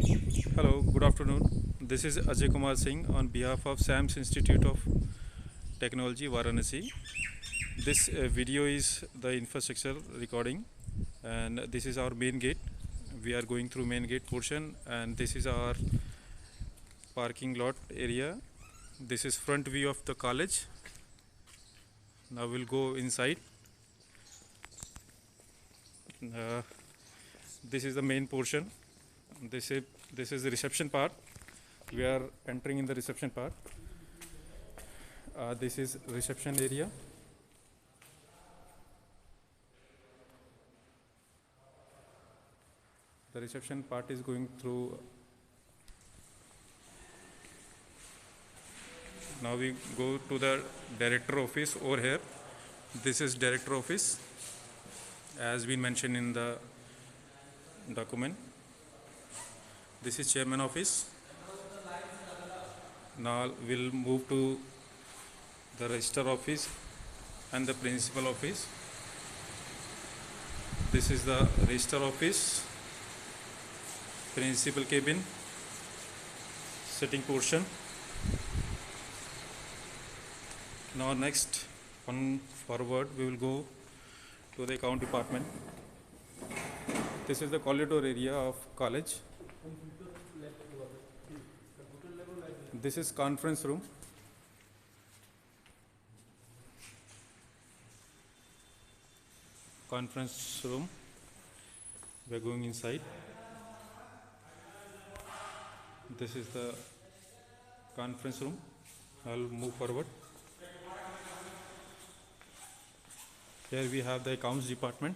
Hello, good afternoon. This is Ajay Kumar Singh on behalf of SAMS Institute of Technology, Varanasi. This video is the infrastructure recording, and this is our main gate. We are going through main gate portion, and this is our parking lot area. This is front view of the college. Now we'll go inside. Uh, this is the main portion. This is the reception part. We are entering in the reception part. This is reception area. The reception part is going through. Now we go to the director office over here. This is director office, as been mentioned in the document. This is chairman office. Now we'll move to the register office and the principal office. This is the register office, principal cabin, sitting portion. Now next, on forward, we will go to the account department. This is the corridor area of college. This is conference room. Conference room. We are going inside. This is the conference room. I'll move forward. Here we have the accounts department,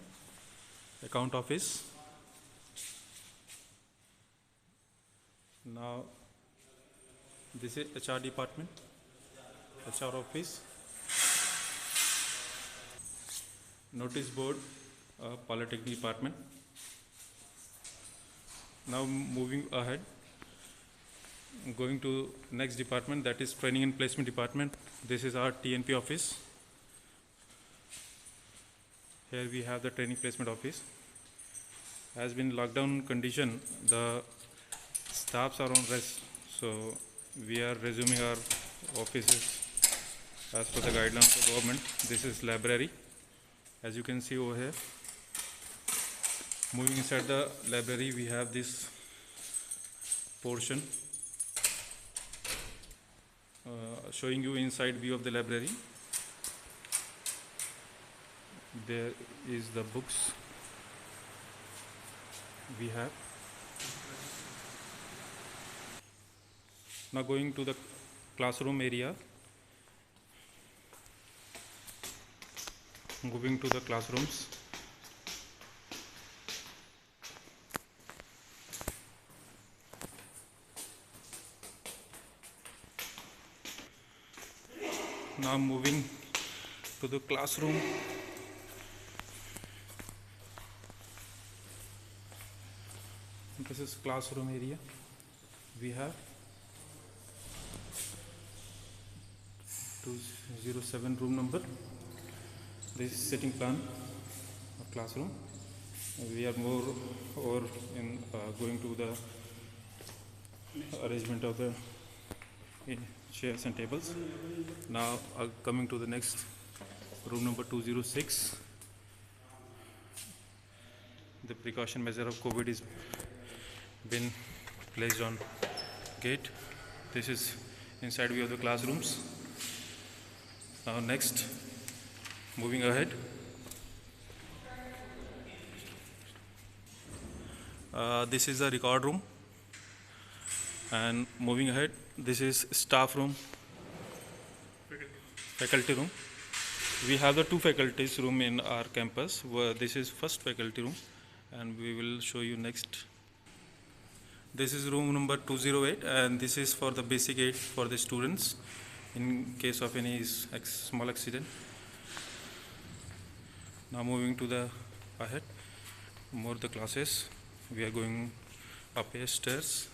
account office. Now this is HR department, HR office, notice board, Polytechnic department. Now moving ahead, going to next department, that is training and placement department. This is our TNP office. Here we have the training placement office. As been lockdown condition, the staffs are on rest, so we are resuming our offices as per the guidelines of the government. This is library, as you can see over here. Moving inside the library, we have this portion showing you inside view of the library. There is the books we have. Now going to the classroom area. Moving to the classrooms. Now moving to the classroom. This is classroom area. We have 207 room number. This is sitting plan of classroom. We are more or in going to the arrangement of the chairs and tables. Now coming to the next room number 206. The precaution measure of COVID is been placed on gate. This is inside view of the classrooms. Now next, moving ahead, this is the record room, and moving ahead, this is staff room, faculty room. We have the two faculties room in our campus. This is first faculty room, and we will show you next. This is room number 208, and this is for the basic aid for the students in case of any small accident. Now moving to the ahead, more the classes. We are going up stairs,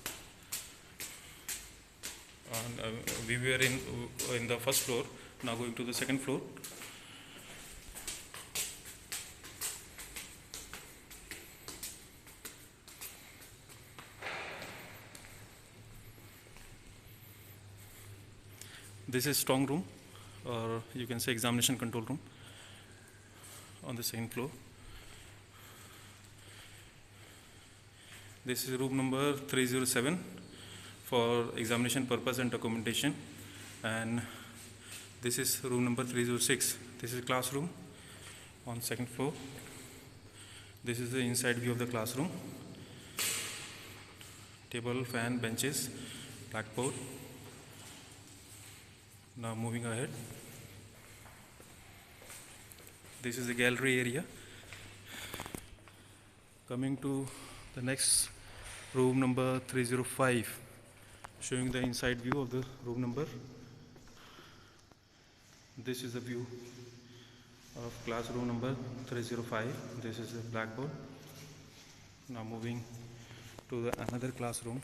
and we were in the first floor. Now going to the second floor. This is strong room, or you can say examination control room, on the second floor. This is room number 307 for examination purpose and documentation, and this is room number 306. This is classroom on second floor. This is the inside view of the classroom. Table, fan, benches, blackboard. Now moving ahead. This is the gallery area. Coming to the next room number 305, showing the inside view of the room number. This is the view of classroom number 305. This is the blackboard. Now moving to the another classroom,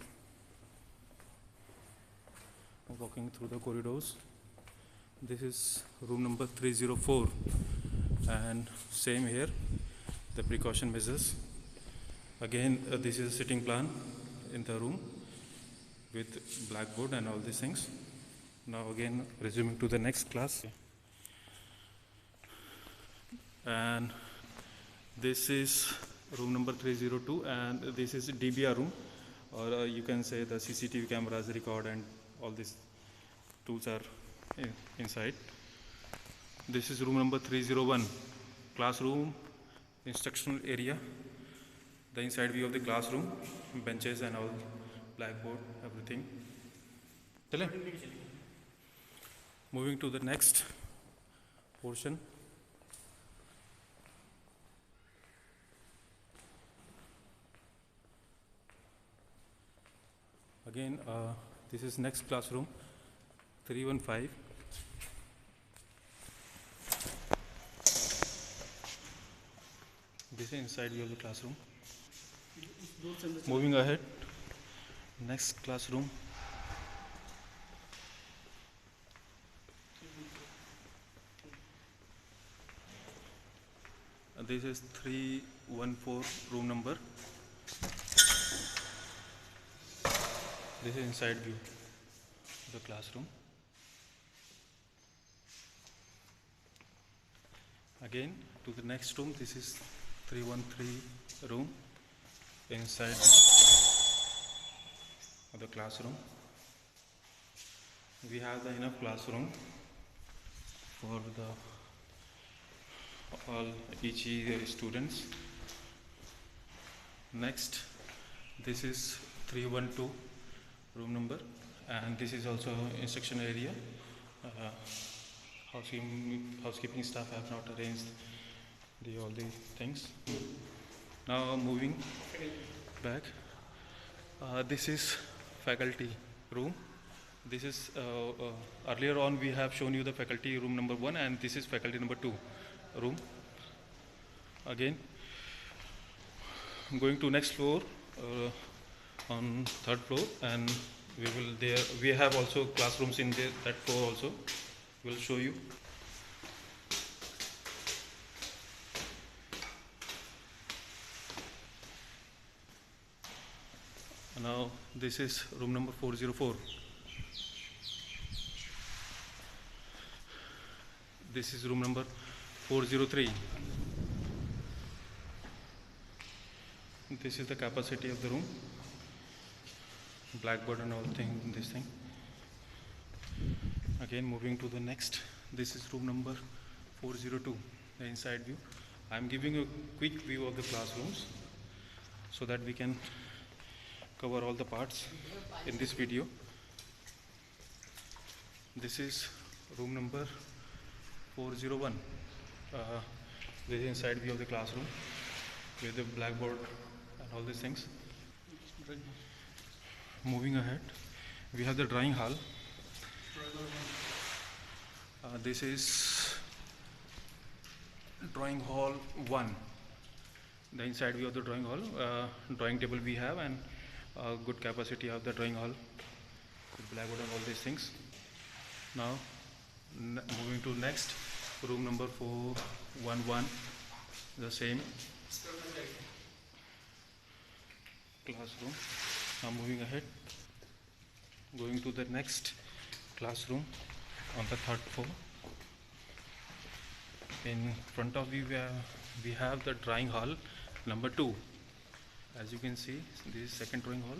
walking through the corridors. This is room number 304, and same here, the precaution measures. Again, this is a sitting plan in the room with blackboard and all these things. Now again, resuming to the next class. And this is room number 302, and this is DBR room, or you can say the CCTV cameras record, and all these tools are inside. This is room number 301, classroom, instructional area, the inside view of the classroom, benches and all, blackboard, everything. Moving to the next portion. Again, this is next classroom, 315. This is inside view of the classroom. Moving ahead, next classroom. This is 314 room number. This is inside view of the classroom. Again, to the next room. This is 313 room, inside of the classroom. We have the enough classroom for each students. Next, this is 312 room number, and this is also instruction area. Housekeeping staff have not arranged all the things. Now moving back, this is faculty room. This is earlier on we have shown you the faculty room number 1, and this is faculty number 2 room. Again, going to next floor, on third floor, and we have also classrooms in that floor also. We'll show you. Now this is room number 404. This is room number 403. This is the capacity of the room, blackboard and all this thing. Again, moving to the next, this is room number 402, the inside view. I am giving a quick view of the classrooms so that we can cover all the parts in this video. This is room number 401. This is inside view of the classroom with the blackboard and all these things. Moving ahead, we have the drawing hall. This is drawing hall 1, the inside view of the drawing hall. Drawing table we have, and good capacity of the drawing hall with blackboard and all these things. Now moving to next, room number 411, the same classroom. Now moving ahead, going to the next classroom, on the third floor. In front of you we have the drawing hall number 2. As you can see, this is second drawing hall,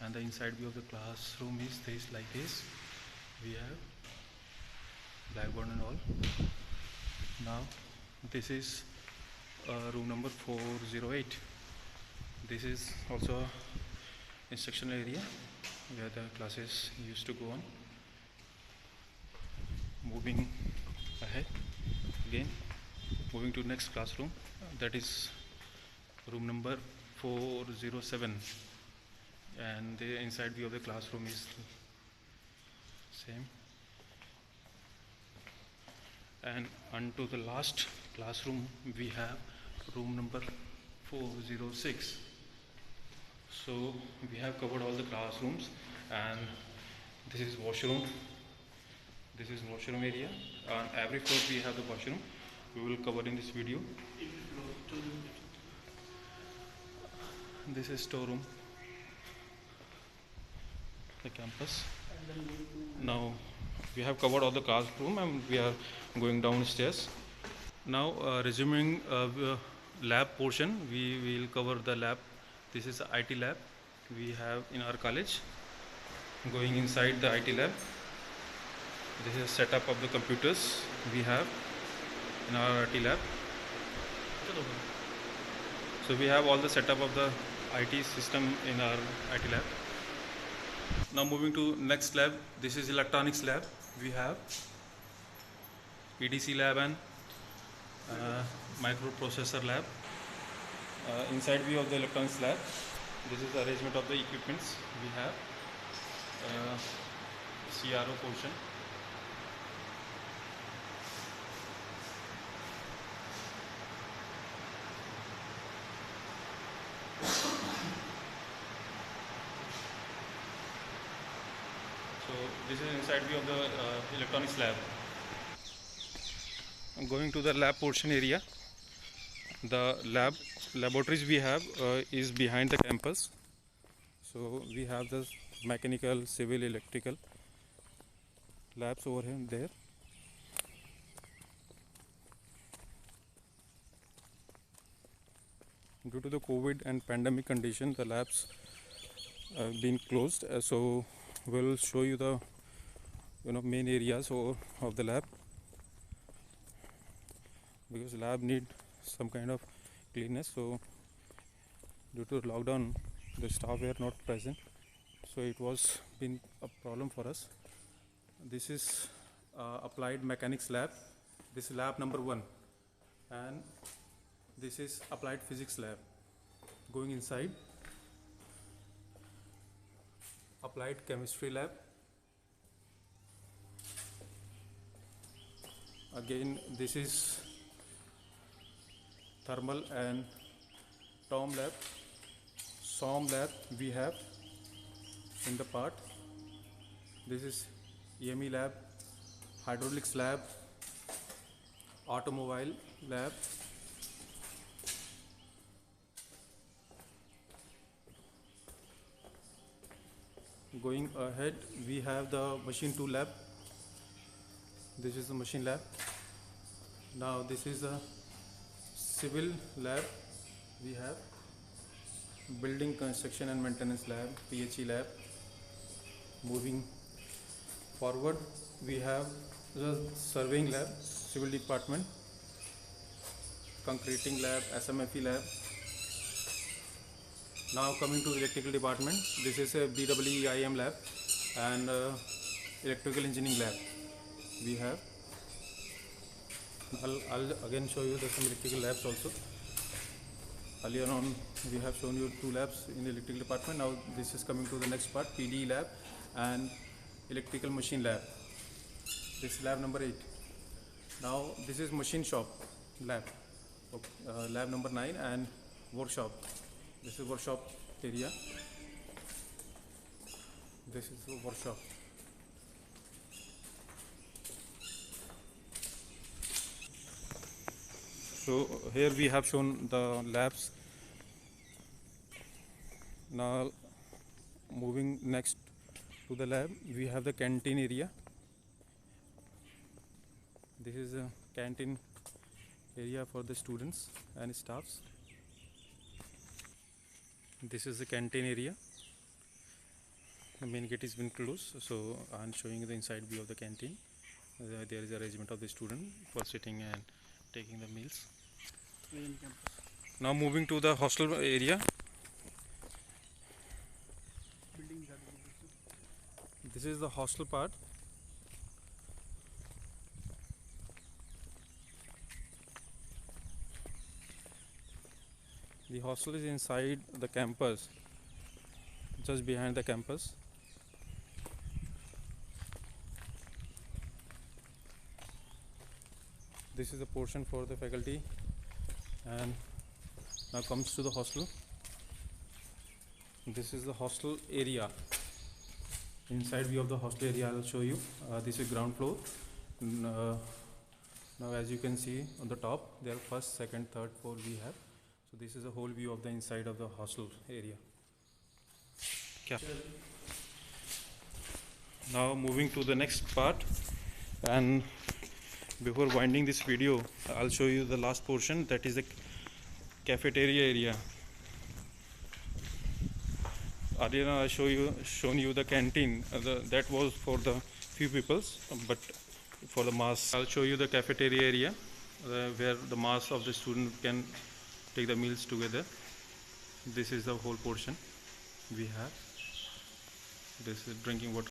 and the inside view of the classroom is this like this. We have blackboard and all. Now this is room number 408. This is also instructional area where the classes used to go on. Moving ahead again, moving to next classroom, that is room number 407, and the inside view of the classroom is same. And onto the last classroom we have room number 406. So we have covered all the classrooms, and this is washroom. This is washroom area. On every floor we have the washroom. We will cover in this video. This is storeroom, the campus. Now we have covered all the classroom and we are going downstairs. Now resuming lab portion, we will cover the lab. This is the IT lab we have in our college. Going inside the IT lab, this is setup of the computers we have in our IT lab. So we have all the setup of the IT system in our IT lab. Now moving to next lab, this is electronics lab. We have EDC lab and microprocessor lab. Inside view of the electronics lab, this is the arrangement of the equipments we have. CRO portion. So this is inside view of the electronics lab. Going to the lab portion area. The laboratories we have is behind the campus. So we have the mechanical, civil, electrical labs over here and there. Due to the COVID and pandemic condition, the labs have been closed. So we'll show you the main areas of the lab, because lab need some kind of cleanness. So due to lockdown, the staff were not present, so it was been a problem for us. This is applied mechanics lab. This is lab number 1, and this is applied physics lab. Going inside, applied chemistry lab. Again, this is thermal and TOM lab. SOM lab we have in the part. This is EME lab, hydraulics lab, automobile lab. Going ahead, we have the machine tool lab. This is the machine lab. Now this is the civil lab. We have building construction and maintenance lab, PHE lab. Moving forward, we have the surveying lab, civil department, concreting lab, SMFE lab. Now coming to electrical department, this is a BEEIM lab and electrical engineering lab we have. I'll again show you some electrical labs also. Earlier on we have shown you 2 labs in the electrical department. Now this is coming to the next part, PDE lab and electrical machine lab. This is lab number 8. Now this is machine shop lab, lab number 9, and workshop. This is workshop area. This is the workshop. So here we have shown the labs. Now moving next to the lab, we have the canteen area. This is a canteen area for the students and staffs. This is the canteen area. The main gate is been closed, so I'm showing you the inside view of the canteen. There is arrangement of the student for sitting and taking the meals. Now moving to the hostel area. This is the hostel part. The hostel is inside the campus, just behind the campus. This is the portion for the faculty, and now comes to the hostel. This is the hostel area. Inside view of the hostel area I will show you. This is ground floor. Now as you can see on the top, there are first, second, third floor we have. So this is a whole view of the inside of the hostel area. Now moving to the next part, and before winding this video, I'll show you the last portion, that is the cafeteria area. Earlier I shown you the canteen. That was for the few peoples, but for the mass, I'll show you the cafeteria area where the mass of the student can take the meals together. This is the whole portion we have. This is drinking water.